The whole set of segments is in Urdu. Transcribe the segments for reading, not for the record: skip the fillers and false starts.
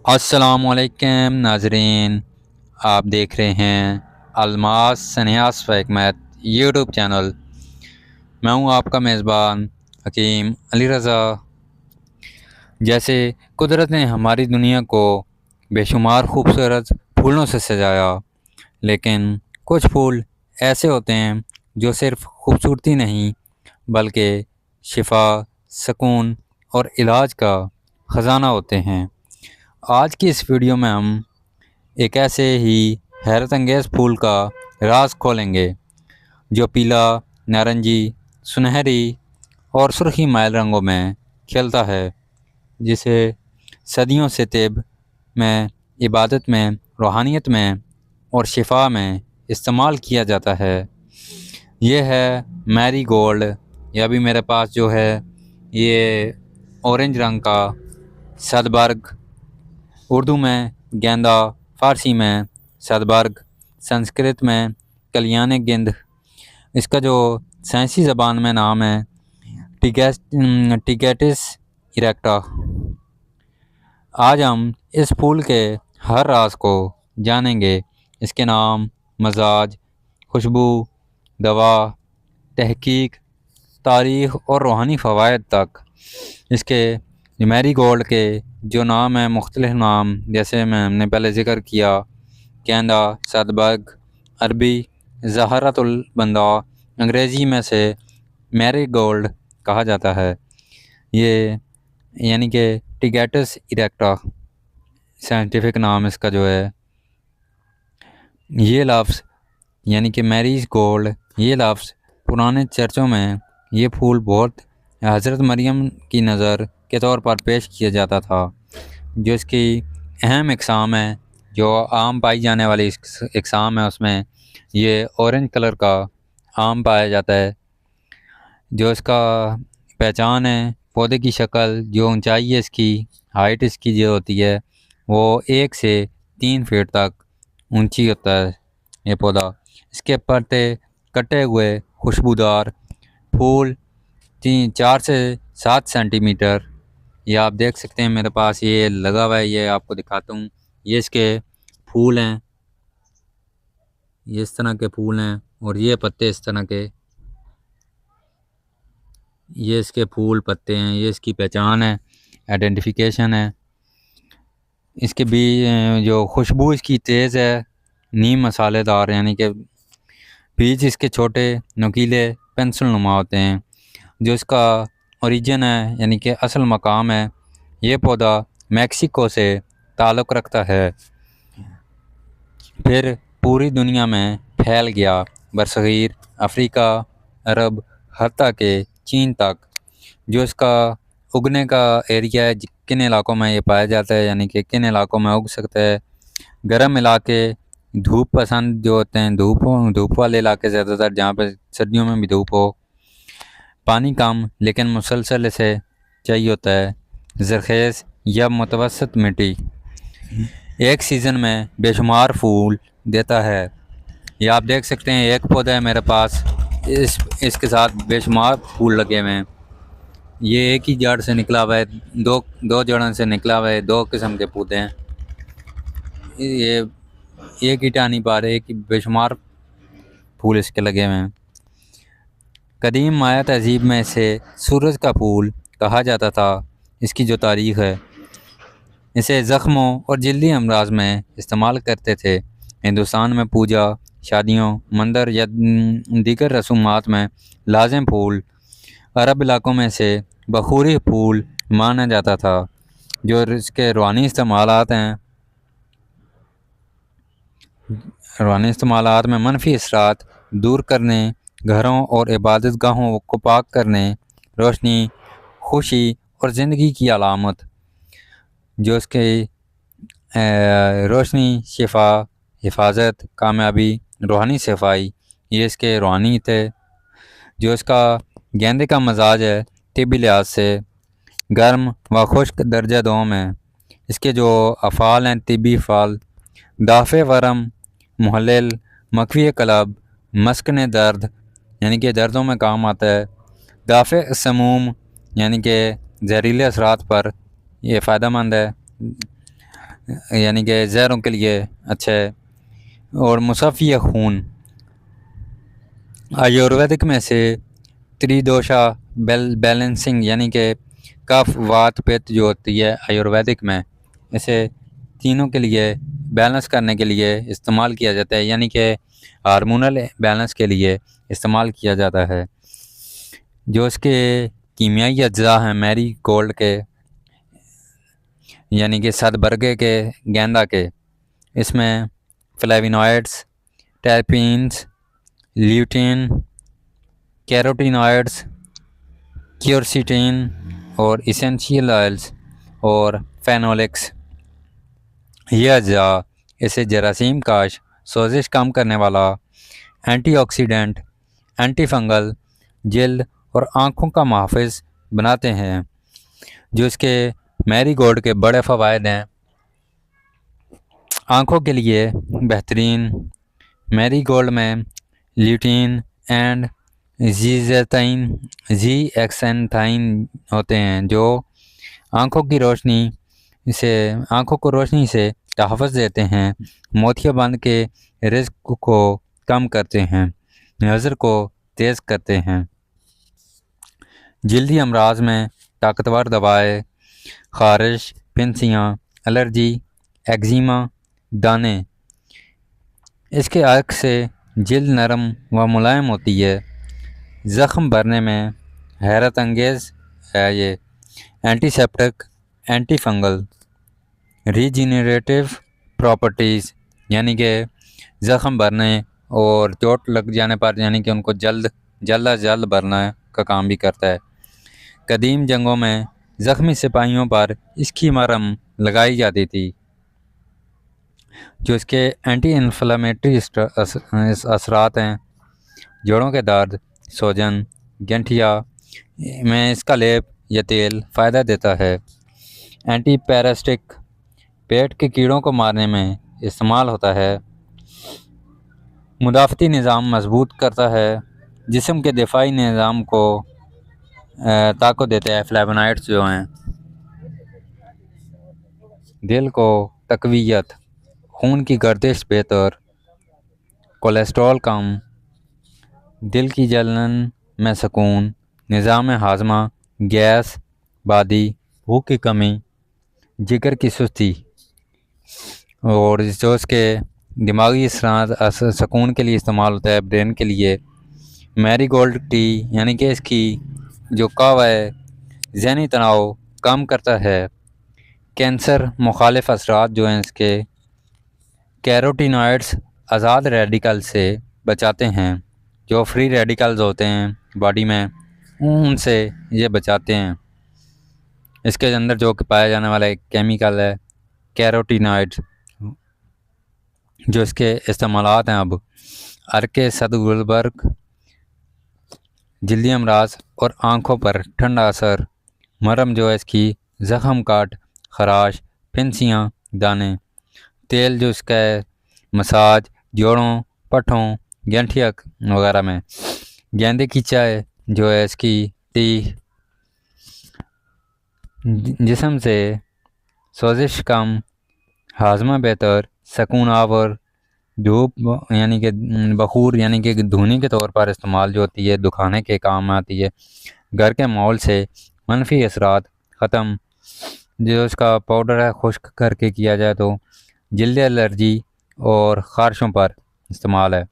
السلام علیکم ناظرین، آپ دیکھ رہے ہیں الماس سنیاس و حکمت یوٹیوب چینل۔ میں ہوں آپ کا میزبان حکیم علی رضا۔ جیسے قدرت نے ہماری دنیا کو بے شمار خوبصورت پھولوں سے سجایا، لیکن کچھ پھول ایسے ہوتے ہیں جو صرف خوبصورتی نہیں بلکہ شفا، سکون اور علاج کا خزانہ ہوتے ہیں۔ آج کی اس ویڈیو میں ہم ایک ایسے ہی حیرت انگیز پھول کا راز کھولیں گے جو پیلا، نارنجی، سنہری اور سرخی مائل رنگوں میں کھلتا ہے، جسے صدیوں سے طب میں، عبادت میں، روحانیت میں اور شفا میں استعمال کیا جاتا ہے۔ یہ ہے میری گولڈ، یا بھی میرے پاس جو ہے یہ اورنج رنگ کا سدبرگ، اردو میں گیندا، فارسی میں سدبرگ، سنسکرت میں کلیان گند۔ اس کا جو سائنسی زبان میں نام ہے ٹیگیٹس اریکٹا۔ آج ہم اس پھول کے ہر راز کو جانیں گے، اس کے نام، مزاج، خوشبو، دوا، تحقیق، تاریخ اور روحانی فوائد تک۔ اس کے میری گولڈ کے جو نام ہیں، مختلف نام، جیسے ہم نے پہلے ذکر کیا، گیندا، سدبرگ، عربی زہرۃ البندا، انگریزی میں سے میری گولڈ کہا جاتا ہے۔ یہ یعنی کہ ٹیگیٹس اریکٹا سائنٹیفک نام اس کا جو ہے۔ یہ لفظ یعنی کہ میریز گولڈ، یہ لفظ پرانے چرچوں میں یہ پھول بہت حضرت مریم کی نظر کے طور پر پیش کیا جاتا تھا۔ جو اس کی اہم اقسام ہے، جو عام پائی جانے والی اقسام ہے، اس میں یہ اورنج کلر کا عام پایا جاتا ہے۔ جو اس کا پہچان ہے، پودے کی شکل، جو اونچائی ہے اس کی، ہائٹ اس کی جو ہوتی ہے وہ 1 سے 3 فٹ تک اونچی ہوتا ہے یہ پودا۔ اس کے پتے کٹے ہوئے خوشبودار، پھول 4 سے 7 سینٹی میٹر۔ یہ آپ دیکھ سکتے ہیں میرے پاس یہ لگا ہوا ہے، یہ آپ کو دکھاتا ہوں۔ یہ اس کے پھول ہیں، یہ اس طرح کے پھول ہیں، اور یہ پتے اس طرح کے، یہ اس کے پھول پتے ہیں۔ یہ اس کی پہچان ہے، آئیڈینٹیفیکیشن ہے۔ اس کے جو خوشبو اس کی تیز ہے، نیم مسالے دار، یعنی کہ بیج اس کے چھوٹے، نوکیلے، پینسل نما ہوتے ہیں۔ جو اس کا اوریجن ہے، یعنی کہ اصل مقام ہے، یہ پودا میکسیکو سے تعلق رکھتا ہے، پھر پوری دنیا میں پھیل گیا، برصغیر، افریقہ، عرب، حتیٰ کہ چین تک۔ جو اس کا اگنے کا ایریا ہے، کن علاقوں میں یہ پایا جاتا ہے، یعنی کہ کن علاقوں میں اگ سکتا ہے۔ گرم علاقے، دھوپ پسند جو ہوتے ہیں، دھوپ والے علاقے زیادہ تر، جہاں پہ سردیوں میں بھی دھوپ ہو، پانی کم لیکن مسلسل اسے چاہیے ہوتا ہے، زرخیز یا متوسط مٹی، ایک سیزن میں بے شمار پھول دیتا ہے۔ یہ آپ دیکھ سکتے ہیں، ایک پودا ہے میرے پاس، اس کے ساتھ بے شمار پھول لگے ہوئے ہیں۔ یہ ایک ہی جڑ سے نکلا ہوا ہے، دو جڑوں سے نکلا ہوا ہے، 2 قسم کے پودے ہیں۔ یہ ایک ہی ٹہنی پا رہے، ایک ہی بے شمار پھول اس کے لگے ہوئے ہیں۔ قدیم مایا تہذیب میں اسے سورج کا پھول کہا جاتا تھا۔ اس کی جو تاریخ ہے، اسے زخموں اور جلدی امراض میں استعمال کرتے تھے۔ ہندوستان میں پوجا، شادیوں، مندر یا دیگر رسومات میں لازم پھول، عرب علاقوں میں سے بخوری پھول مانا جاتا تھا۔ جو اس کے روحانی استعمالات ہیں، روحانی استعمالات میں منفی اثرات دور کرنے، گھروں اور عبادت گاہوں کو پاک کرنے، روشنی، خوشی اور زندگی کی علامت۔ جو اس کی روشنی، شفا، حفاظت، کامیابی، روحانی صفائی، یہ اس کے روحانی تھے۔ جو اس کا گیندے کا مزاج ہے، طبی لحاظ سے گرم و خشک درجہ 2 میں۔ اس کے جو افعال ہیں، طبی افعال، دافع ورم، محلل، مخفی قلب، مسکن درد، یعنی کہ دردوں میں کام آتا ہے، دافع سموم، یعنی کہ زہریلے اثرات پر یہ فائدہ مند ہے، یعنی کہ زہروں کے لیے اچھا ہے، اور مصفی خون آیورویدک میں سے تریدوشا بیلنسنگ یعنی کہ کف وات پت جو ہوتی ہے آیورویدک میں، اسے تینوں کے لیے بیلنس کرنے کے لیے استعمال کیا جاتا ہے، یعنی کہ ہارمونل بیلنس کے لیے استعمال کیا جاتا ہے۔ جو اس کے کیمیائی اجزاء ہیں میری گولڈ کے یعنی کہ سد برگے کے گیندا کے، اس میں فلیوینوائڈس، ٹیرپینز، لیوٹین، کیروٹینوائڈس، کیورسیٹین اور اسینشیل آئلز اور فینولکس، یہ اجزاء اسے جراثیم کاش، سوزش کم کرنے والا، اینٹی آکسیڈنٹ، اینٹی فنگل، جلد اور آنکھوں کا محافظ بناتے ہیں۔ جو اس کے میری گولڈ کے بڑے فوائد ہیں: آنکھوں کے لیے بہترین، میری گولڈ میں لیوٹین اینڈ زی ایکسینتھائن ہوتے ہیں جو آنکھوں کو روشنی سے تحفظ دیتے ہیں، موتیا بند کے رزق کو کم کرتے ہیں، نظر کو تیز کرتے ہیں۔ جلدی امراض میں طاقتور دوائیں، خارش، پھنسیاں، الرجی، ایگزیما، دانے۔ اس کے عکس سے جلد نرم و ملائم ہوتی ہے، زخم بھرنے میں حیرت انگیز ہے یہ، antiseptic, antifungal, regenerative properties یعنی کہ زخم بھرنے اور چوٹ لگ جانے پر یعنی کہ ان کو جلد بھرنا کا کام بھی کرتا ہے۔ قدیم جنگوں میں زخمی سپاہیوں پر اس کی مرہم لگائی جاتی تھی۔ جو اس کے اینٹی انفلیمیٹری اثرات ہیں: جوڑوں کے درد، سوجن، گنٹھیا میں اس کا لیپ یا تیل فائدہ دیتا ہے۔ اینٹی پیراسٹک، پیٹ کے کیڑوں کو مارنے میں استعمال ہوتا ہے۔ مدافعتی نظام مضبوط کرتا ہے، جسم کے دفاعی نظام کو طاقت دیتا ہے۔ فلیوونائڈز جو ہیں دل کو تقویت، خون کی گردش بہتر، کولیسٹرول کم، دل کی جلن میں سکون، نظام ہاضمہ، گیس، بادی، بھوک کی کمی، جگر کی سستی، اور جو اس کے دماغی اثرات سکون کے لیے استعمال ہوتا ہے، برین کے لیے۔ میری گولڈ ٹی یعنی کہ اس کی جو قہوہ ہے ذہنی تناؤ کم کرتا ہے، کینسر مخالف اثرات جو ہیں اس کے، کیروٹینوائڈز آزاد ریڈیکل سے بچاتے ہیں، جو فری ریڈیکلز ہوتے ہیں باڈی میں ان سے یہ بچاتے ہیں۔ اس کے اندر جو کہ پایا جانے والا ایک کیمیکل ہے کیروٹینوائڈز، جو اس کے استعمالات ہیں اب ارکے صد گلبرگ، جلدی امراض اور آنکھوں پر ٹھنڈا اثر، مرہم جو ہے اس کی زخم کاٹ، خراش، پھنسیاں، دانے، تیل جو اس کا ہے مساج، جوڑوں، پٹھوں، گنٹھیک وغیرہ میں، گیندے کی چائے جو ہے اس کی ٹی، جسم سے سوزش کم، ہاضمہ بہتر، سکون آور، دھوپ یعنی کہ بخور یعنی کہ دھونے کے طور پر استعمال جو ہوتی ہے، دکھانے کے کام آتی ہے، گھر کے ماحول سے منفی اثرات ختم، جو اس کا پاؤڈر ہے خشک کر کے کیا جائے تو جلد الرجی اور خارشوں پر استعمال ہے۔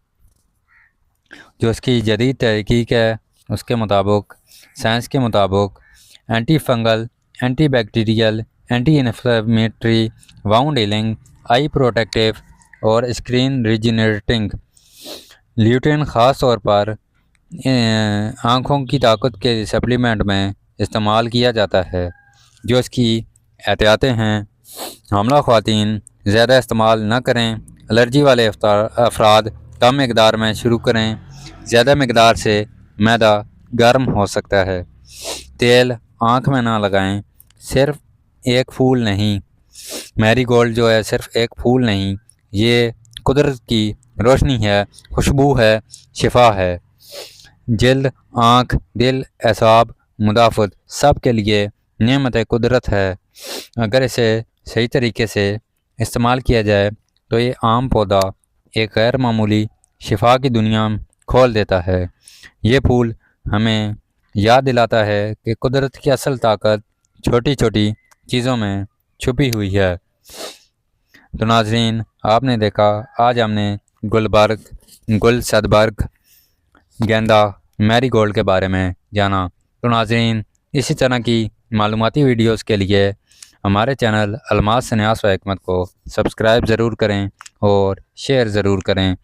جو اس کی جدید تحقیق ہے اس کے مطابق، سائنس کے مطابق، anti fungal, anti bacterial, anti inflammatory, wound healing, eye protective اور اسکرین ریجنریٹنگ۔ لیوٹین خاص طور پر آنکھوں کی طاقت کے سپلیمنٹ میں استعمال کیا جاتا ہے۔ جو اس کی احتیاطیں ہیں: حاملہ خواتین زیادہ استعمال نہ کریں، الرجی والے افراد کم مقدار میں شروع کریں، زیادہ مقدار سے معدہ گرم ہو سکتا ہے، تیل آنکھ میں نہ لگائیں، صرف ایک پھول نہیں، میری گولڈ جو ہے صرف ایک پھول نہیں، یہ قدرت کی روشنی ہے، خوشبو ہے، شفا ہے، جلد، آنکھ، دل، اعصاب، مدافعت سب کے لیے نعمت قدرت ہے اگر اسے صحیح طریقے سے استعمال کیا جائے تو یہ عام پودا ایک غیر معمولی شفا کی دنیا کھول دیتا ہے۔ یہ پھول ہمیں یاد دلاتا ہے کہ قدرت کی اصل طاقت چھوٹی چھوٹی چیزوں میں چھپی ہوئی ہے۔ تو ناظرین، آپ نے دیکھا آج ہم نے گل سدبرگ، گیندا، میری گولڈ کے بارے میں جانا۔ تو ناظرین، اسی طرح کی معلوماتی ویڈیوز کے لیے ہمارے چینل الماس نیاز و حکمت کو سبسکرائب ضرور کریں اور شیئر ضرور کریں۔